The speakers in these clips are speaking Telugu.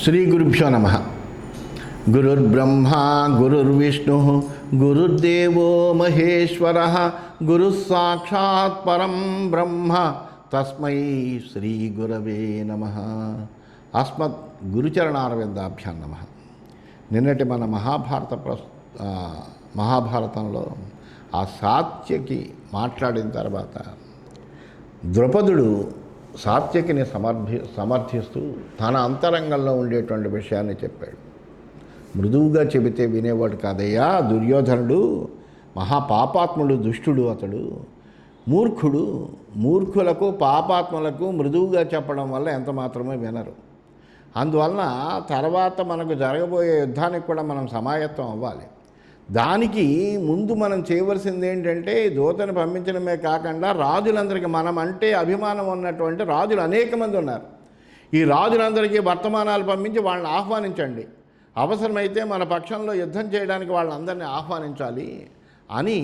శ్రీ గురుభ్యో నమః. గురుర్బ్రహ్మ గురుర్విష్ణు గురుర్దేవో మహేశ్వరః గురుస్సాక్షాత్ పరం బ్రహ్మ తస్మై శ్రీ గురవే నమః. అస్మద్ గురుచరణారవిందాభ్యాం నమః. నిన్నటి మన మహాభారతంలో ఆ సాత్యకి మాట్లాడిన తర్వాత ద్రుపదుడు సాత్యకిని సమర్థిస్తూ తన అంతరంగంలో ఉండేటువంటి విషయాన్ని చెప్పాడు. మృదువుగా చెబితే వినేవాడు కాదయ్యా, దుర్యోధనుడు మహాపాపాత్ముడు, దుష్టుడు, అతడు మూర్ఖుడు. మూర్ఖులకు పాపాత్ములకు మృదువుగా చెప్పడం వల్ల ఎంత మాత్రమే వినరు. అందువలన తర్వాత మనకు జరగబోయే యుద్ధానికి కూడా మనం సమాయత్తం అవ్వాలి. దానికి ముందు మనం చేయవలసింది ఏంటంటే దూతను పంపించడమే కాకుండా రాజులందరికీ, మనం అంటే అభిమానం ఉన్నటువంటి రాజులు అనేక మంది ఉన్నారు. ఈ రాజులందరికీ వర్తమానాలు పంపించి వాళ్ళని ఆహ్వానించండి, అవసరమైతే మన పక్షంలో యుద్ధం చేయడానికి వాళ్ళందరినీ ఆహ్వానించాలి అని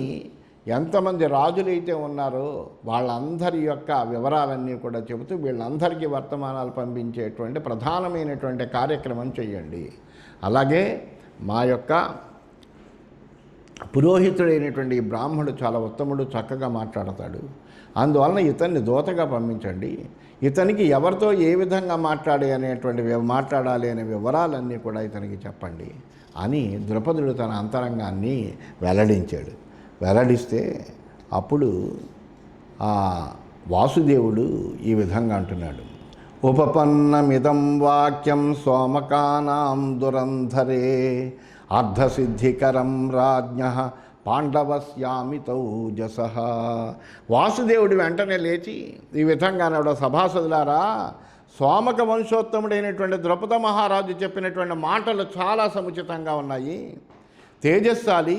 ఎంతమంది రాజులైతే ఉన్నారో వాళ్ళందరి యొక్క వివరాలన్నీ కూడా చెబుతూ వీళ్ళందరికీ వర్తమానాలు పంపించేటువంటి ప్రధానమైనటువంటి కార్యక్రమం చేయండి. అలాగే మా యొక్క పురోహితుడైనటువంటి ఈ బ్రాహ్మణుడు చాలా ఉత్తముడు, చక్కగా మాట్లాడతాడు, అందువలన ఇతన్ని దూతగా పంపించండి, ఇతనికి ఎవరితో ఏ విధంగా మాట్లాడాలి అనే వివరాలన్నీ కూడా ఇతనికి చెప్పండి అని ద్రుపదుడు తన అంతరంగాన్ని వెల్లడించాడు. వెల్లడిస్తే అప్పుడు ఆ వాసుదేవుడు ఈ విధంగా అంటున్నాడు. ఉపపన్నమిదం వాక్యం సోమకానాం దురంధరే అర్ధసిద్ధికరం రాజ్ఞ పాండవస్యామితౌజస. వాసుదేవుడు వెంటనే లేచి ఈ విధంగా అన్నాడు, సభాసదులారా, సోమక వంశోత్తముడైనటువంటి ద్రుపద మహారాజు చెప్పినటువంటి మాటలు చాలా సముచితంగా ఉన్నాయి. తేజస్శాలి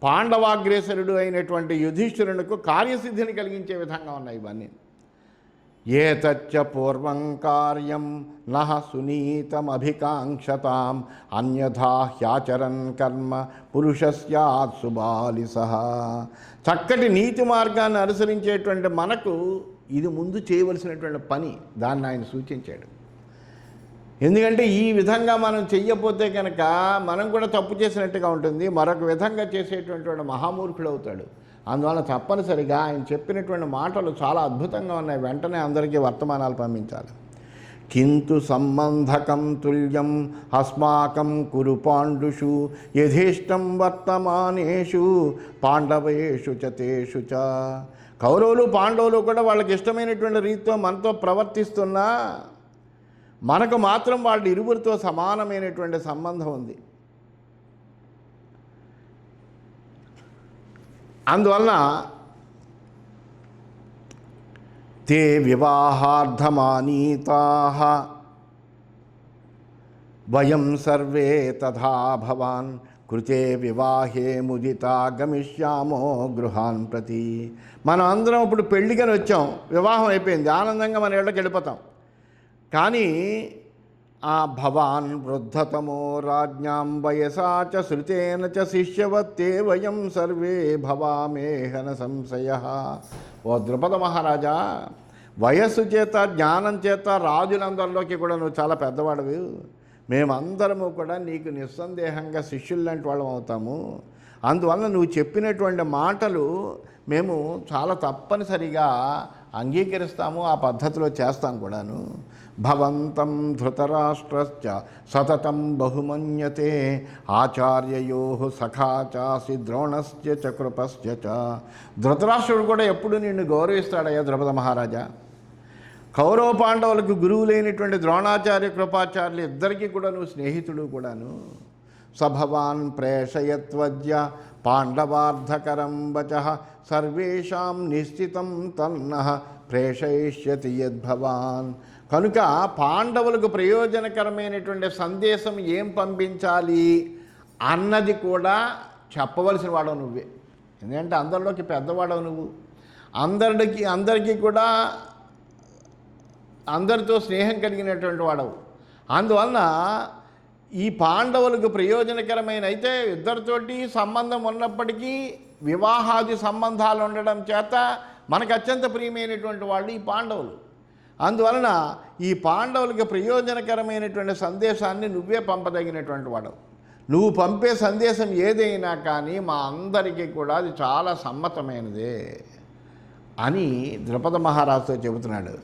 పాండవాగ్రేసరుడు అయినటువంటి యుధిష్ఠిరునికి కార్యసిద్ధిని కలిగించే విధంగా ఉన్నాయి ఇవన్నీ. ఏతచ్చ పూర్వం కార్యం నః సునీతమభికాంక్షతాం అన్యథా హ్యాచరన్ కర్మ పురుషస్యాత్ సుబాలిసః. చక్కటి నీతి మార్గాన్ని అనుసరించేటువంటి మనకు ఇది ముందు చేయవలసినటువంటి పని, దాన్ని ఆయన సూచించాడు. ఎందుకంటే ఈ విధంగా మనం చెయ్యపోతే కనుక మనం కూడా తప్పు చేసినట్టుగా ఉంటుంది, మరొక విధంగా చేసేటువంటి మహామూర్ఖుడు అవుతాడు. అందువల్ల తప్పనిసరిగా ఆయన చెప్పినటువంటి మాటలు చాలా అద్భుతంగా ఉన్నాయి, వెంటనే అందరికీ వర్తమానాలు పంపించాలి. కింతు సంబంధకం తుల్యం అస్మాకం కురు పాండుషు యథేష్టం వర్తమానేషు పాండవేషు చ తేషు చ. కౌరవులు పాండవులు కూడా వాళ్ళకి ఇష్టమైనటువంటి రీతితో మనతో ప్రవర్తిస్తున్నా మనకు మాత్రం వాళ్ళ ఇరువురితో సమానమైనటువంటి సంబంధం ఉంది. అందువలన తే వివాహార్థమానీతాః వయం సర్వే తథా భవాన్ కృతే వివాహే ముదితా గమిష్యామో గృహాన్ ప్రతి. మనం అందరం ఇప్పుడు పెళ్ళికని వచ్చాం, వివాహం అయిపోయింది, ఆనందంగా మన ఇళ్ళకి వెళ్ళిపోతాం. కానీ ఆ భవాన్ వృద్ధతమో రాజ్ఞాం వయసా చ శృతేన చ శిష్యవత్తే వయం సర్వే భవామేహన సంశయః. ఓ ద్రుపద మహారాజా, వయస్సు చేత జ్ఞానం చేత రాజులందరిలోకి కూడా నువ్వు చాలా పెద్దవాడివి, మేమందరము కూడా నీకు నిస్సందేహంగా శిష్యుల్లాంటి వాళ్ళం అవుతాము. అందువల్ల నువ్వు చెప్పినటువంటి మాటలు మేము చాలా తప్పనిసరిగా అంగీకరిస్తాము, ఆ పద్ధతిలో చేస్తాం కూడాను. భవంతం ధృతరాష్ట్రశ్చ సతతం బహుమన్యతే ఆచార్యయో సఖా చాసి ద్రోణశ్చ చ కృపశ్చ చ. ధృతరాష్ట్రుడు కూడా ఎప్పుడు నిన్ను గౌరవిస్తాడయ్యా ద్రుపద మహారాజా. కౌరవ పాండవులకు గురువులైనటువంటి ద్రోణాచార్య కృపాచార్యులు ఇద్దరికీ కూడా నువ్వు స్నేహితుడు కూడాను. సభవాన్ ప్రేషయత్వద్య పాండవార్ధకరం వచః సర్వేషాం నిశ్చితం తన్నః ప్రేషయిష్యతి యద్భవాన్. కనుక పాండవులకు ప్రయోజనకరమైనటువంటి సందేశం ఏం పంపించాలి అన్నది కూడా చెప్పవలసిన వాడవు నువ్వే. ఎందుకంటే అందరిలోకి పెద్దవాడవు నువ్వు, అందరికీ కూడా అందరితో స్నేహం కలిగినటువంటి వాడవు. అందువలన ఈ పాండవులకు ప్రయోజనకరమైన అయితే ఇద్దరితోటి సంబంధం ఉన్నప్పటికీ వివాహాది సంబంధాలు ఉండడం చేత మనకు అత్యంత ప్రియమైనటువంటి వాళ్ళు ఈ పాండవులు. అందువలన ఈ పాండవులకి ప్రయోజనకరమైనటువంటి సందేశాన్ని నువ్వే పంపదగినటువంటి వాడు. నువ్వు పంపే సందేశం ఏదైనా కానీ మా అందరికీ కూడా అది చాలా సమ్మతమైనదే అని ద్రుపద మహారాజుతో చెబుతున్నాడు.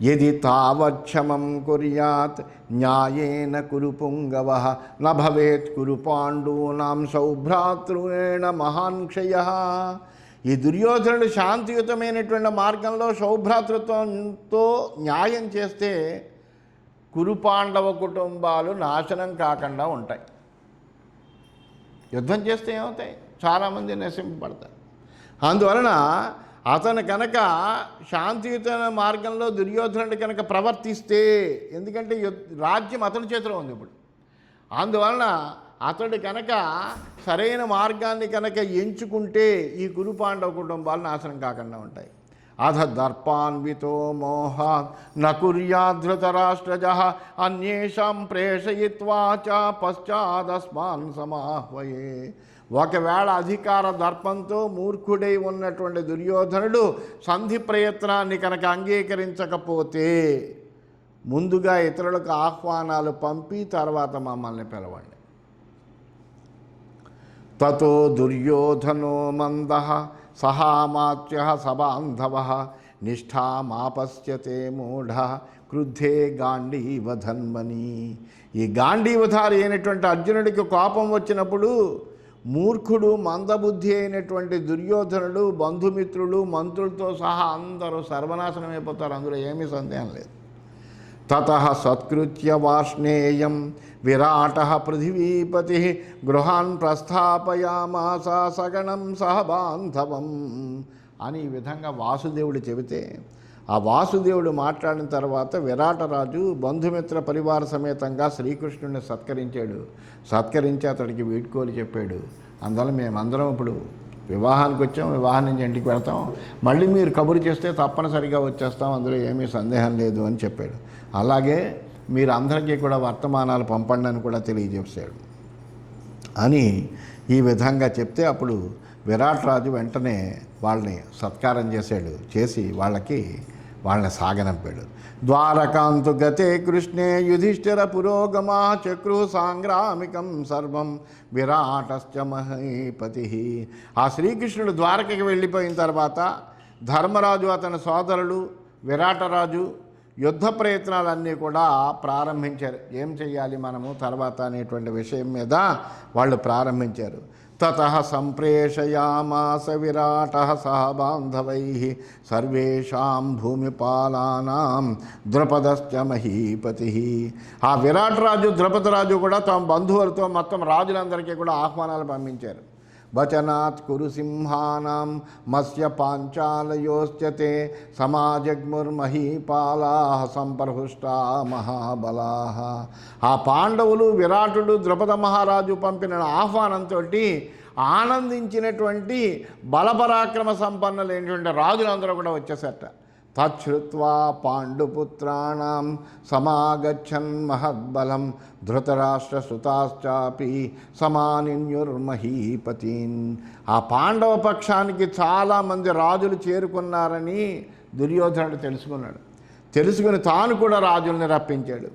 యది తావచ్చమం కుర్యాత్ న్యాయేన కురు పుంగవ న భవేత్ కురు పాండూనాం సౌభ్రాతృణ మహాన్ క్షయః. ఈ దుర్యోధనుడు శాంతియుతమైనటువంటి మార్గంలో సౌభ్రాతృత్వంతో న్యాయం చేస్తే కురు పాండవ కుటుంబాలు నాశనం కాకుండా ఉంటాయి. యుద్ధం చేస్తే ఏమవుతాయి? చాలామంది నశింపబడతారు. అందువలన అతను కనుక శాంతియుత మార్గంలో దుర్యోధనుడు కనుక ప్రవర్తిస్తే, ఎందుకంటే రాజ్యం అతని చేతిలో ఉంది ఇప్పుడు, అందువలన అతడు కనుక సరైన మార్గాన్ని కనుక ఎంచుకుంటే ఈ కురు పాండవ కుటుంబాలు నాశనం కాకుండా ఉంటాయి. అధ దర్పాన్వితో మోహాత్ న కుర్యాద్ధృతరాష్ట్రజః అన్యేషాం ప్రేషయిత్వా చ పశ్చాదస్మాన్ సమాహ్వయే. ఒకవేళ అధికార దర్పంతో మూర్ఖుడై ఉన్నటువంటి దుర్యోధనుడు సంధి ప్రయత్నాన్ని కనుక అంగీకరించకపోతే ముందుగా ఇతరులకు ఆహ్వానాలు పంపి తర్వాత మమ్మల్ని పిలవండి. తతో దుర్యోధనో మందః సహామాత్య సబాంధవ నిష్ఠామాపశ్యతే మూఢ క్రుద్ధే గాంధీవ ధన్మని. ఈ గాంధీవధారి అయినటువంటి అర్జునుడికి కోపం వచ్చినప్పుడు మూర్ఖుడు మందబుద్ధి అయినటువంటి దుర్యోధనుడు బంధుమిత్రులు మంత్రులతో సహా అందరూ సర్వనాశనమైపోతారు, అందులో ఏమీ సందేహం లేదు. తతః సత్కృత్య వార్ష్ణేయం విరాటః పృథివీపతి గృహాన్ ప్రస్థాపయామాస సగణం సహ బాంధవం అని ఈ విధంగా వాసుదేవుడు చెబితే, ఆ వాసుదేవుడు మాట్లాడిన తర్వాత విరాటరాజు బంధుమిత్ర పరివార సమేతంగా శ్రీకృష్ణుడిని సత్కరించాడు. సత్కరించి అతడికి వీడ్కోలు చెప్పాడు. అందువల్ల మేమందరం ఇప్పుడు వివాహానికి వచ్చాం, వివాహం నుంచి ఇంటికి వెళ్తాం, మళ్ళీ మీరు కబురు చేస్తే తప్పనిసరిగా వచ్చేస్తాం, అందులో ఏమీ సందేహం లేదు అని చెప్పాడు. అలాగే మీరు అందరికీ కూడా వర్తమానాలు పంపండి అని కూడా తెలియజేశాడు అని ఈ విధంగా చెప్తే అప్పుడు విరాట్ రాజు వెంటనే వాళ్ళని సత్కారం చేశాడు. చేసి వాళ్ళని సాగనంపాడు. ద్వారకాంతు గతే కృష్ణే యుధిష్ఠిర పురోగమా చక్రు సాంగ్రామికం సర్వం విరాటశ్చ మహీపతి. ఆ శ్రీకృష్ణుడు ద్వారకకి వెళ్ళిపోయిన తర్వాత ధర్మరాజు అతని సోదరులు విరాటరాజు యుద్ధ ప్రయత్నాలన్నీ కూడా ప్రారంభించారు. ఏం చెయ్యాలి మనము తర్వాత అనేటువంటి విషయం మీద వాళ్ళు ప్రారంభించారు. తతః సంప్రేషయామాస విరాటః సహ బాంధవైః సర్వేషాం భూమిపాలానాం ద్రుపదశ్చ మహీపతిః. ఆ విరాట్ రాజు ద్రుపదరాజు కూడా తమ బంధువులతో మొత్తం రాజులందరికీ కూడా ఆహ్వానాలు పంపించారు. వచనాత్ కురు సింహానాం మత్స్య పాంచాలయోశ్చతే సమాజగ్ముర్మహీపాలాః సంప్రహృష్టా మహాబలాః. ఆ పాండవులు విరాటుడు ద్రుపద మహారాజు పంపిన ఆహ్వానంతో ఆనందించినటువంటి బలపరాక్రమ సంపన్నులైనటువంటి రాజులందరూ కూడా వచ్చేసట. తచ్చుత్వా పాండుపుత్రాణం సమాగచ్చన్ మహద్బలం ధృతరాష్ట్రసుతాశ్చాపి సమానిన్యుర్మహీపతీన్. ఆ పాండవ పక్షానికి చాలామంది రాజులు చేరుకున్నారని దుర్యోధనుడు తెలుసుకుని తాను కూడా రాజుల్ని రప్పించాడు.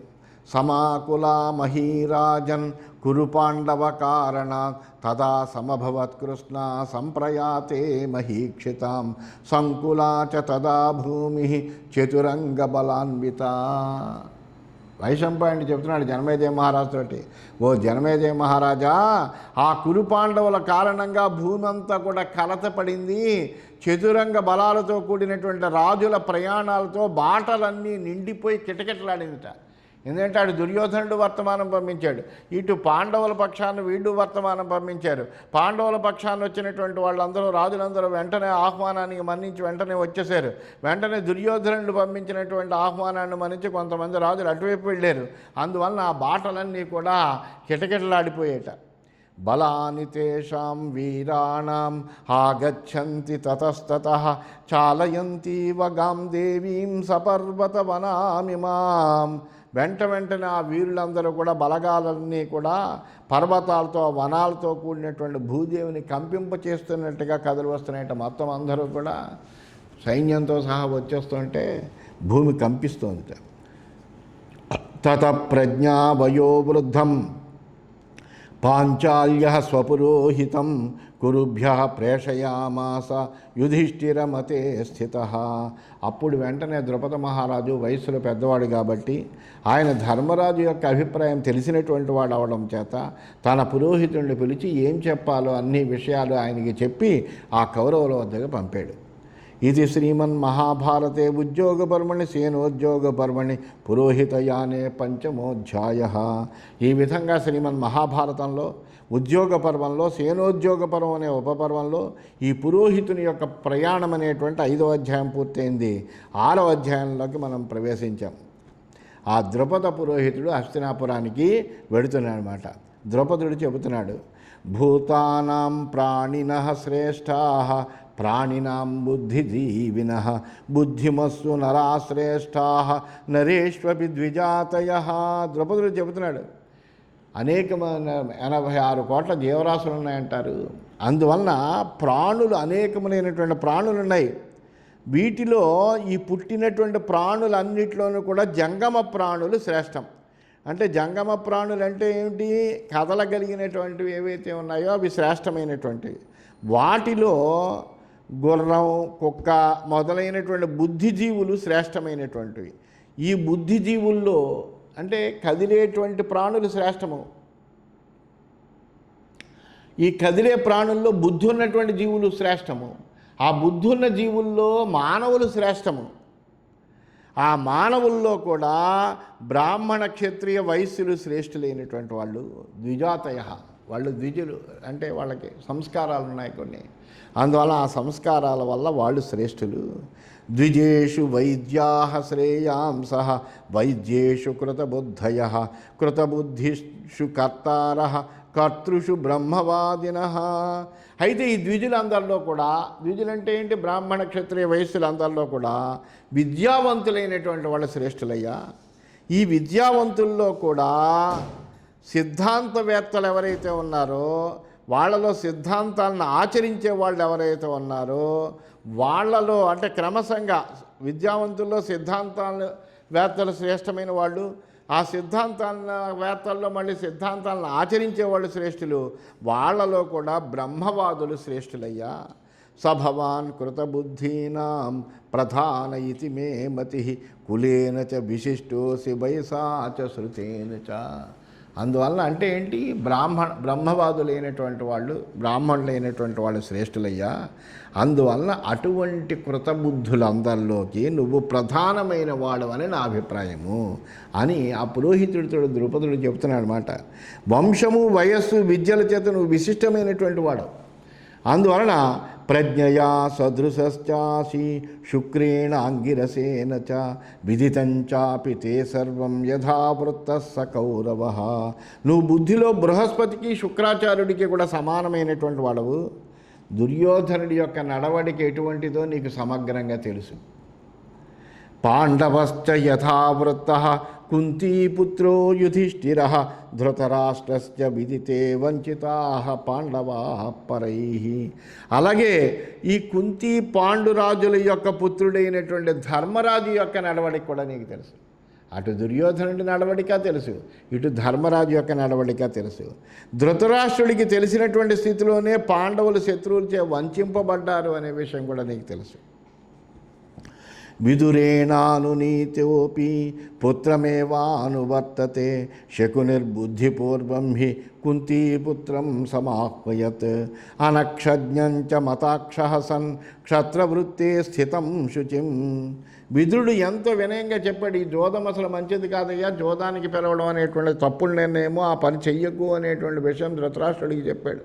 సమాకులా మహీరాజన్ కురు పాండవ కారణాత్ తదా సమభవత్ కృష్ణ సంప్రయాతే మహీక్షితాం సంకులా చ తదా భూమి చతురంగ బలాన్విత. వైశంపాయనుడు చెప్తున్నాడు జనమేజయ మహారాజు తోటి, ఓ జనమేజయ మహారాజా, ఆ కురు పాండవుల కారణంగా భూమి అంతా కూడా కలతపడింది. చతురంగ బలాలతో కూడినటువంటి రాజుల ప్రయాణాలతో బాటలన్నీ నిండిపోయి కిటకిటలాడిందిట. ఎందుకంటే అటు దుర్యోధనుడు వర్తమానం పంపించాడు, ఇటు పాండవుల పక్షాన్ని వీళ్ళు వర్తమానం పంపించారు. పాండవుల పక్షాన్ని వచ్చినటువంటి వాళ్ళందరూ రాజులందరూ వెంటనే ఆహ్వానానికి మన్నించి వెంటనే వచ్చేసారు. వెంటనే దుర్యోధనుడు పంపించినటువంటి ఆహ్వానాన్ని మన్నించి కొంతమంది రాజులు అటువైపు వెళ్ళారు. అందువలన ఆ బాటలన్నీ కూడా కిటకిటలాడిపోయేట. బలాని తేషాం వీరాణం ఆగచ్చంతి తతస్తతః చాలయంతీవ గాం దేవీం సపర్వత వనామిమాం. వెంటనే ఆ వీరులందరూ కూడా బలగాలన్నీ కూడా పర్వతాలతో వనాలతో కూడినటువంటి భూదేవిని కంపింప చేస్తున్నట్టుగా కథలు వస్తున్నాయట. మొత్తం అందరూ కూడా సైన్యంతో సహా వచ్చేస్తుంటే భూమి కంపిస్తోందిట. తత ప్రజ్ఞా వయోవృద్ధం పాంచాల్య స్వపురోహితం కురుభ్య ప్రేషయామాస యుధిష్ఠిరమతే స్థిత. అప్పుడు వెంటనే ద్రుపద మహారాజు వయస్సులో పెద్దవాడు కాబట్టి ఆయన ధర్మరాజు యొక్క అభిప్రాయం తెలిసినటువంటి వాడు అవడం చేత తన పురోహితుడిని పిలిచి ఏం చెప్పాలో అన్ని విషయాలు ఆయనకి చెప్పి ఆ కౌరవుల వద్దకు పంపాడు. ఇది శ్రీమన్మహాభారతే ఉద్యోగపర్మణి సేనోద్యోగపర్మణి పురోహితయానే పంచమోధ్యాయ. ఈ విధంగా శ్రీమన్మహాభారతంలో ఉద్యోగ పర్వంలో, సేనోద్యోగ పర్వం అనే ఉపపర్వంలో ఈ పురోహితుని యొక్క ప్రయాణం అనేటువంటి 5వ అధ్యాయం పూర్తయింది. 6వ అధ్యాయంలోకి మనం ప్రవేశించాం. ఆ ద్రుపద పురోహితుడు హస్తినాపురానికి వెడుతున్నాడనమాట. ద్రుపదుడు చెబుతున్నాడు, భూతానాం ప్రాణినః శ్రేష్ఠాః ప్రాణినాం బుద్ధిజీవినః బుద్ధిమస్సు నరాశ్రేష్ఠాః నరేష్వపి ద్విజాతయః. ద్రుపదుడు చెబుతున్నాడు, అనేకమైన 86 కోట్ల జీవరాశులు ఉన్నాయంటారు. అందువలన ప్రాణులు అనేకములైనటువంటి ప్రాణులు ఉన్నాయి. వీటిలో ఈ పుట్టినటువంటి ప్రాణులన్నిటిలోనూ కూడా జంగమ ప్రాణులు శ్రేష్టం. అంటే జంగమ ప్రాణులు అంటే ఏమిటి? కదలగలిగినటువంటివి ఏవైతే ఉన్నాయో అవి శ్రేష్టమైనటువంటివి. వాటిలో గుర్రం, కుక్క మొదలైనటువంటి బుద్ధిజీవులు శ్రేష్టమైనటువంటివి. ఈ బుద్ధిజీవుల్లో అంటే కదిలేటువంటి ప్రాణులు శ్రేష్టము. ఈ కదిలే ప్రాణుల్లో బుద్ధి ఉన్నటువంటి జీవులు శ్రేష్టము. ఆ బుద్ధి ఉన్న జీవుల్లో మానవులు శ్రేష్టము. ఆ మానవుల్లో కూడా బ్రాహ్మణ క్షత్రియ వైశ్యులు శ్రేష్ఠులైనటువంటి వాళ్ళు ద్విజాతయ. వాళ్ళు ద్విజులు అంటే వాళ్ళకి సంస్కారాలు ఉన్నాయి కొన్ని, అందువల్ల ఆ సంస్కారాల వల్ల వాళ్ళు శ్రేష్ఠులు. ద్విజేషు వైద్యాః శ్రేయాంసః వైద్యేషు కృతబుద్ధయః కృతబుద్ధిషు కర్తారః కర్తృషు బ్రహ్మవాదినః. అయితే ఈ ద్విజులందరిలో కూడా, ద్విజులంటే ఏంటి? బ్రాహ్మణ క్షత్రియ వైశ్యులందరిలో కూడా విద్యావంతులైనటువంటి వాళ్ళు శ్రేష్ఠులయ్యా. ఈ విద్యావంతుల్లో కూడా సిద్ధాంతవేత్తలు ఎవరైతే ఉన్నారో, వాళ్ళలో సిద్ధాంతాలను ఆచరించే వాళ్ళు ఎవరైతే ఉన్నారో వాళ్ళలో అంటే క్రమశంగా విద్యావంతుల్లో సిద్ధాంతాలు వేత్తలు శ్రేష్టమైన వాళ్ళు, ఆ సిద్ధాంతాల వేత్తల్లో మళ్ళీ సిద్ధాంతాలను ఆచరించే వాళ్ళు శ్రేష్ఠులు. వాళ్ళలో కూడా బ్రహ్మవాదులు శ్రేష్ఠులయ్యా. సభవాన్ కృతబుద్ధీనాం ప్రధాన ఇతి మే మతి కులేన చ విశిష్టోసి వయసా చ శృతేన చ. అందువల్ల అంటే ఏంటి? బ్రహ్మవాదులైనటువంటి వాళ్ళు, బ్రాహ్మణులైనటువంటి వాళ్ళు శ్రేష్ఠులయ్యా. అందువల్ల అటువంటి కృతబుద్ధులందరిలోకి నువ్వు ప్రధానమైన వాడవని నా అభిప్రాయము అని ఆ పురోహితుడితో ద్రుపదుడు చెప్తున్నాడు అన్నమాట. వంశము, వయస్సు, విద్యల చేత నువ్వు విశిష్టమైనటువంటి వాడు. అందువలన ప్రజ్ఞయా సదృశ్చాసి శుక్రేణ అంగిరసేన చ విదితంచాపి తే సర్వం యథావృత్త స కౌరవ. నువ్వు బుద్ధిలో బృహస్పతికి శుక్రాచార్యుడికి కూడా సమానమైనటువంటి వాడవు. దుర్యోధనుడి యొక్క నడవడిక ఎటువంటిదో నీకు సమగ్రంగా తెలుసు. పాండవశ్చ యథావృత్తః కుంతీపుత్రో యుధిష్ఠిరః ధృతరాష్ట్రశ్చ విదితే వంచితాః పాండవాః పరైః. అలాగే ఈ కుంతి పాండురాజుల యొక్క పుత్రుడైనటువంటి ధర్మరాజు యొక్క నడవడిక కూడా నీకు తెలుసు. అటు దుర్యోధనుడి నడవడిక తెలుసు, ఇటు ధర్మరాజు యొక్క నడవడిక తెలుసు. ధృతరాష్ట్రుడికి తెలిసినటువంటి స్థితిలోనే పాండవులు శత్రువులచే వంచింపబడ్డారు అనే విషయం కూడా నీకు తెలుసు. విదురేణానునీతోపి పుత్రమేవానువర్తతే శకునిర్బుద్ధిపూర్వం హి కుంతీపుత్రం సమాహ్వయత్ అనక్షజ్ఞం చ మతాక్షః సన్ క్షత్రవృత్తే స్థితం శుచిం. విదురుడు ఎంతో వినయంగా చెప్పాడు, ఈ జోదం అసలు మంచిది కాదయ్యా, జోదానికి పిలవడం అనేటువంటి తప్పుడు నిర్ణయము, ఆ పని చెయ్యకు అనేటువంటి విషయం ధృతరాష్ట్రుడికి చెప్పాడు.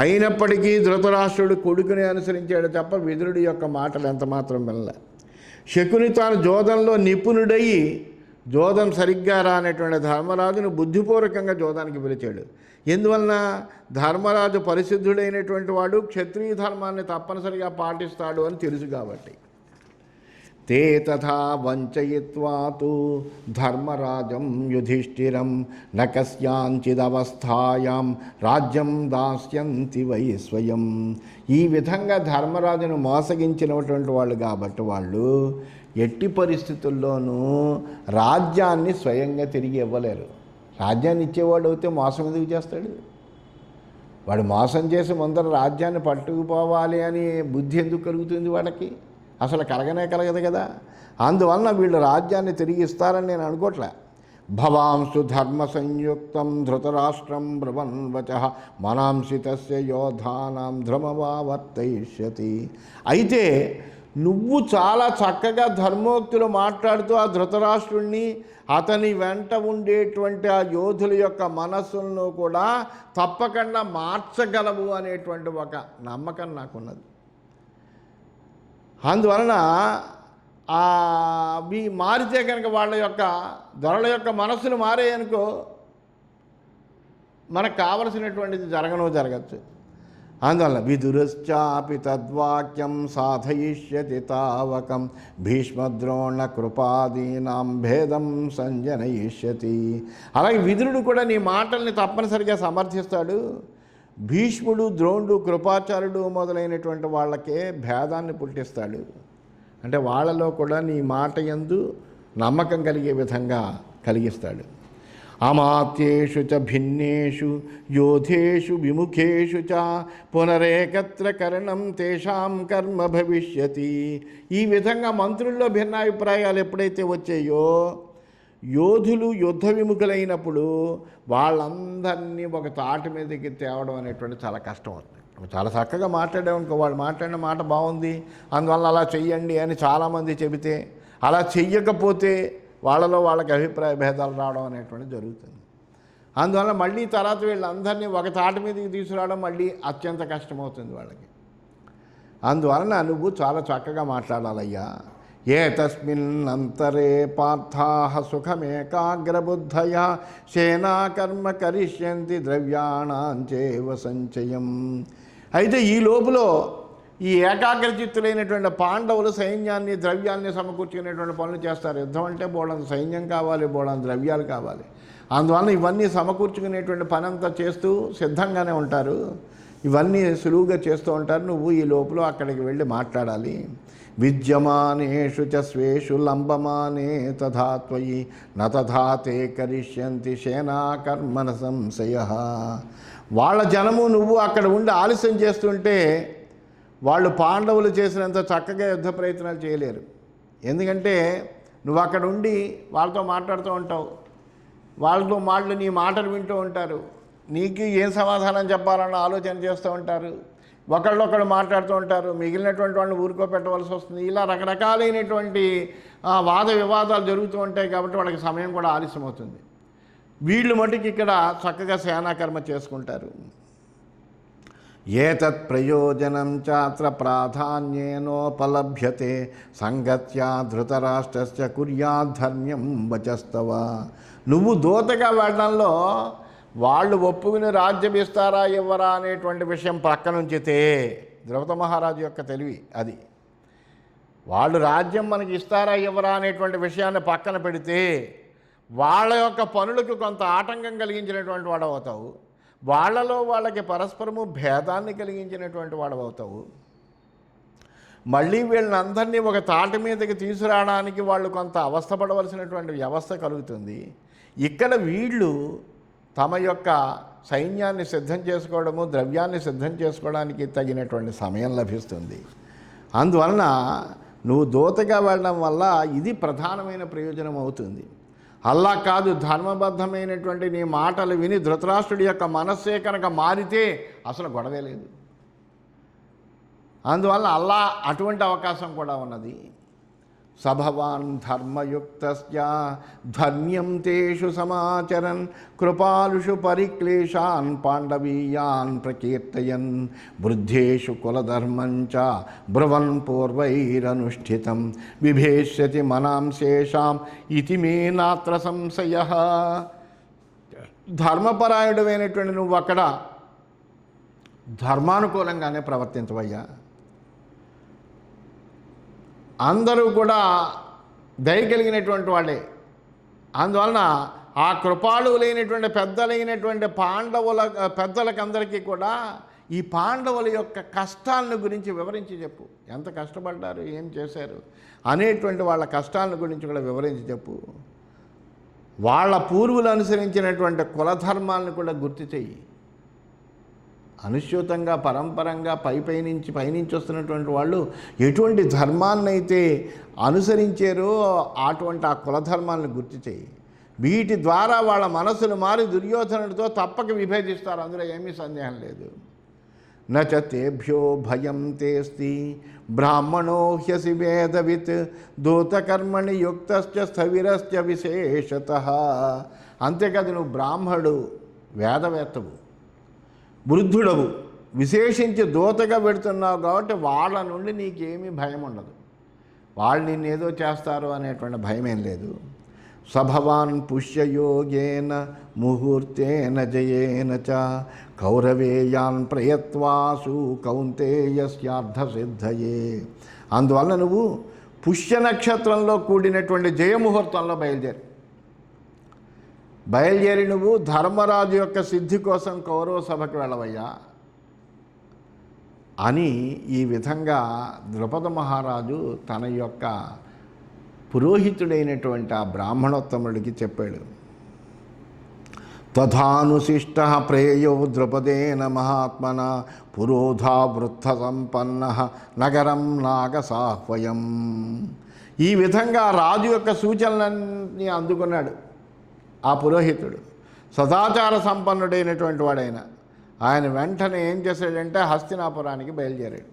అయినప్పటికీ ధృతరాష్ట్రుడు కొడుకుని అనుసరించాడు తప్ప విదురుడి యొక్క మాటలు ఎంత మాత్రం వినలే. శకుని తాను జోదంలో నిపుణుడయి జోదం సరిగ్గా రానటువంటి ధర్మరాజును బుద్ధిపూర్వకంగా జోదానికి పిలిచాడు. ఎందువలన? ధర్మరాజు పరిశుద్ధుడైనటువంటి వాడు, క్షత్రియ ధర్మాన్ని తప్పనిసరిగా పాటిస్తాడు అని తెలుసు కాబట్టి. తే తథా వంచయిత్వా తు ధర్మరాజం యుధిష్ఠిరం న కస్యాంచిదవస్థాయాం రాజ్యం దాస్యంతి వై స్వయం. ఈ విధంగా ధర్మరాజును మోసగించినటువంటి వాళ్ళు కాబట్టి వాళ్ళు ఎట్టి పరిస్థితుల్లోనూ రాజ్యాన్ని స్వయంగా తిరిగి ఇవ్వలేరు. రాజ్యాన్ని ఇచ్చేవాడు అయితే మోసం ఎందుకు చేస్తాడు? వాడు మోసం చేసి ముందర రాజ్యాన్ని పట్టుకుపోవాలి అని బుద్ధి ఎందుకు కలుగుతుంది వాడికి? అసలు కలగనే కలగదు కదా. అందువలన వీళ్ళు రాజ్యాన్ని తిరిగి ఇస్తారని నేను అనుకోవట్లే. భవాంసు ధర్మ సంయుక్తం ధృతరాష్ట్రం బ్రువన్వచ మనాంసి తస్య యోధానాం ధ్రుమవావర్తయిష్యతి. అయితే నువ్వు చాలా చక్కగా ధర్మోక్తులు మాట్లాడుతూ ఆ ధృతరాష్ట్రుణ్ణి, అతని వెంట ఉండేటువంటి ఆ యోధుల యొక్క మనస్సులను కూడా తప్పకుండా మార్చగలవు అనేటువంటి ఒక నమ్మకం నాకున్నది. అందువలన అవి మారితే కనుక వాళ్ళ యొక్క దొరల యొక్క మనస్సులు మారాయనుకో మనకు కావలసినటువంటిది జరగచ్చు. అందువల్ల విదురశ్చాపి తద్వాక్యం సాధయిష్యతి తావకం భీష్మద్రోణ కృపాదీనాం భేదం సంజనయిష్యతి. అలాగే విదురుడు కూడా నీ మాటల్ని తప్పనిసరిగా సమర్థిస్తాడు. భీష్ముడు, ద్రోణుడు, కృపాచార్యుడు మొదలైనటువంటి వాళ్ళకే భేదాన్ని పుట్టిస్తాడు. అంటే వాళ్ళలో కూడా నీ మాట యందు నమ్మకం కలిగే విధంగా కలిగిస్తాడు. అమాత్యేషు చ భిన్నేషు యోధేషు విముఖేషు చ పునరేకత్ర కరణం తేషాం కర్మ భవిష్యతి. ఈ విధంగా మంత్రుల్లో భిన్నాభిప్రాయాలు ఎప్పుడైతే వచ్చాయో, యోధులు యుద్ధ విముఖులైనప్పుడు వాళ్ళందరినీ ఒక తాటి మీదకి తేవడం అనేటువంటి చాలా కష్టం అవుతుంది. చాలా చక్కగా మాట్లాడామనుకో, వాళ్ళు మాట్లాడిన మాట బాగుంది, అందువల్ల అలా చెయ్యండి అని చాలామంది చెబితే, అలా చెయ్యకపోతే వాళ్ళలో వాళ్ళకి అభిప్రాయ భేదాలు రావడం అనేటువంటి జరుగుతుంది. అందువల్ల మళ్ళీ తర్వాత వీళ్ళందరినీ ఒక తాటి మీదకి తీసుకురావడం మళ్ళీ అత్యంత కష్టమవుతుంది వాళ్ళకి. అందువలన నువ్వు చాలా చక్కగా మాట్లాడాలయ్యా. ఏతస్మిన్ అంతరే పార్థాః సుఖమేకాగ్రబుద్ధయా సేనాకర్మ కరిష్యంతి ద్రవ్యాణాంచేవ సంచయం. అయితే ఈ లోపల ఈ ఏకాగ్రచిత్తులైనటువంటి పాండవులు సైన్యాన్ని, ద్రవ్యాన్ని సమకూర్చుకునేటువంటి పనులు చేస్తారు. యుద్ధం అంటే బోళంత సైన్యం కావాలి, బోళంత ద్రవ్యాలు కావాలి. అందువల్ల ఇవన్నీ సమకూర్చుకునేటువంటి పని అంతా చేస్తూ సిద్ధంగానే ఉంటారు. ఇవన్నీ సులువుగా చేస్తూ ఉంటారు. నువ్వు ఈ లోపల అక్కడికి వెళ్ళి మాట్లాడాలి. విద్యమానేషు చ స్వేషు లంబమానే తథా త్వయి న తథా తే కరిష్యంతి సేనాకర్మణ సంశయః. వాళ్ళ జనము నువ్వు అక్కడ ఉండి ఆలస్యం చేస్తుంటే వాళ్ళు పాండవులు చేసినంత చక్కగా యుద్ధ ప్రయత్నాలు చేయలేరు. ఎందుకంటే నువ్వు అక్కడ ఉండి వాళ్ళతో మాట్లాడుతూ ఉంటావు, వాళ్ళతో నీ మాటలు వింటూ ఉంటారు, నీకు ఏం సమాధానం చెప్పాలన్న ఆలోచన చేస్తూ ఉంటారు, ఒకళ్ళొకళ్ళు మాట్లాడుతూ ఉంటారు, మిగిలినటువంటి వాళ్ళని ఊరుకోపెట్టవలసి వస్తుంది. ఇలా రకరకాలైనటువంటి వాద వివాదాలు జరుగుతూ ఉంటాయి. కాబట్టి వాళ్ళకి సమయం కూడా ఆలస్యం అవుతుంది. వీళ్ళు మటుకు ఇక్కడ చక్కగా సేనాకర్మ చేసుకుంటారు. ఏతత్ ప్రయోజనం చాత్ర ప్రాధాన్యేనోపలభ్యతే సంగత్యా ధృతరాష్ట్రస్య కుర్యాద్ధర్మ్యం వచస్తవ. నువ్వు దూతగా వెళ్ళడంలో వాళ్ళు ఒప్పుకుని రాజ్యం ఇస్తారా ఇవ్వరా అనేటువంటి విషయం పక్కనుంచితే, ద్రౌపద మహారాజు యొక్క తెలివి అది. వాళ్ళు రాజ్యం మనకి ఇస్తారా ఇవ్వరా అనేటువంటి విషయాన్ని పక్కన పెడితే వాళ్ళ యొక్క పనులకు కొంత ఆటంకం కలిగించినటువంటి వాడు అవుతావు. వాళ్ళలో వాళ్ళకి పరస్పరము భేదాన్ని కలిగించినటువంటి వాడు అవుతావు. మళ్ళీ వీళ్ళందరినీ ఒక తాటి మీదకి తీసుకురావడానికి వాళ్ళు కొంత అవస్థపడవలసినటువంటి వ్యవస్థ కలుగుతుంది. ఇక్కడ వీళ్ళు తమ యొక్క సైన్యాన్ని సిద్ధం చేసుకోవడము, ద్రవ్యాన్ని సిద్ధం చేసుకోవడానికి తగినటువంటి సమయం లభిస్తుంది. అందువలన నువ్వు దూతగా వెళ్ళడం వల్ల ఇది ప్రధానమైన ప్రయోజనం అవుతుంది. అలా కాదు, ధర్మబద్ధమైనటువంటి నీ మాటలు విని ధృతరాష్ట్రుడి యొక్క మనస్సే కనుక మారితే అసలు గొడవే లేదు. అందువల్ల అలా అటువంటి అవకాశం కూడా ఉన్నది. సభవాన్ ధర్మయుక్తస్య ధర్మ్యం తేషు సమాచరన్ కృపాలుషు పరిక్లేశాన్ పాండవీయాన్ ప్రకీర్తయన్ వృద్ధేషు కులధర్మం చ బ్రువన్ పూర్వైరనుష్ఠితం విభేష్యతి మనాంశేషాం ఇతి మే నాత్ర సంశయః. ధర్మపరాయణుడైనటువంటి నువ్వు అక్కడ ధర్మానుకూలంగానే ప్రవర్తించవయ్యా. అందరూ కూడా దయ కలిగినటువంటి వాళ్ళే. అందువలన ఆ కృపాళువులైనటువంటి పెద్దలైనటువంటి పాండవుల పెద్దలకందరికీ కూడా ఈ పాండవుల యొక్క కష్టాలను గురించి వివరించి చెప్పు. ఎంత కష్టపడ్డారు, ఏం చేశారు అనేటువంటి వాళ్ళ కష్టాలను గురించి కూడా వివరించి చెప్పు. వాళ్ళ పూర్వులు అనుసరించినటువంటి కులధర్మాలను కూడా గుర్తు చెయ్యి. అనుస్యూతంగా పరంపరంగా పైనుంచి వస్తున్నటువంటి వాళ్ళు ఎటువంటి ధర్మాన్నైతే అనుసరించారో అటువంటి ఆ కులధర్మాలను గుర్తు చేయి. వీటి ద్వారా వాళ్ళ మనసులు మారి దుర్యోధనుడితో తప్పక విభేదిస్తారు, అందులో ఏమీ సందేహం లేదు. నచ తేభ్యో భయం తేస్తి బ్రాహ్మణో హ్యసి వేదవిత్ దూతకర్మణి యుక్తశ్చ స్థవిరశ్చ విశేషతః. అంతేకాదు నువ్వు బ్రాహ్మడు, వేదవేత్తవు, వృద్ధుడవు, విశేషించి దూతగా పెడుతున్నావు కాబట్టి వాళ్ళ నుండి నీకేమీ భయం ఉండదు. వాళ్ళు నిన్నేదో చేస్తారు అనేటువంటి భయమేం లేదు. సభవాన్ పుష్యయోగేన ముహూర్తేన జయేన చ కౌరవేయాన్ ప్రయత్వాసు కౌంతేయస్యార్థసిద్ధయే. అందువల్ల నువ్వు పుష్య నక్షత్రంలో కూడినటువంటి జయముహూర్తంలో బయలుదేరి నువ్వు ధర్మరాజు యొక్క సిద్ధి కోసం కౌరవ సభకు వెళ్ళవయ్యా అని ఈ విధంగా ద్రుపద మహారాజు తన యొక్క పురోహితుడైనటువంటి ఆ బ్రాహ్మణోత్తముడికి చెప్పాడు. తథానుశిష్ట ప్రేయో ద్రుపదేన మహాత్మన పురోధా వృద్ధ సంపన్న నగరం నాగసాహ్వయం. ఈ విధంగా రాజు యొక్క సూచనలన్నీ అందుకున్నాడు ఆ పురోహితుడు. సదాచార సంపన్నుడైనటువంటి వాడైన ఆయన వెంటనే ఏం చేశాడంటే హస్తినాపురానికి బయలుదేరాడు.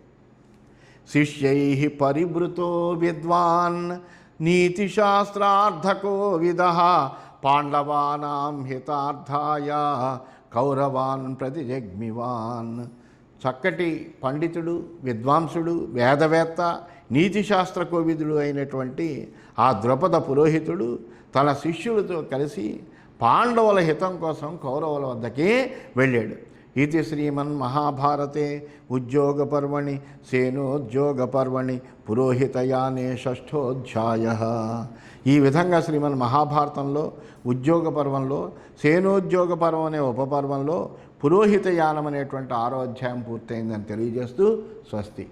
శిష్యై పరివృతో విద్వాన్ నీతిశాస్త్రార్థకో విదః పాండవానాం హితార్థాయ కౌరవాన్ ప్రతిజగ్మివాన్. చక్కటి పండితుడు, విద్వాంసుడు, వేదవేత్త, నీతిశాస్త్ర కోవిదుడు అయినటువంటి ఆ ద్రుపద పురోహితుడు తన శిష్యులతో కలిసి పాండవుల హితం కోసం కౌరవుల వద్దకే వెళ్ళాడు. ఇది శ్రీమన్మహాభారతే ఉద్యోగపర్వణి సేనోద్యోగపర్వణి పురోహితయానే షష్ఠోధ్యాయ. ఈ విధంగా శ్రీమన్మహాభారతంలో ఉద్యోగ పర్వంలో, సేనోద్యోగ పర్వం అనే ఉపపర్వంలో పురోహితయానం అనేటువంటి 6వ అధ్యాయం పూర్తయిందని తెలియజేస్తూ స్వస్తి.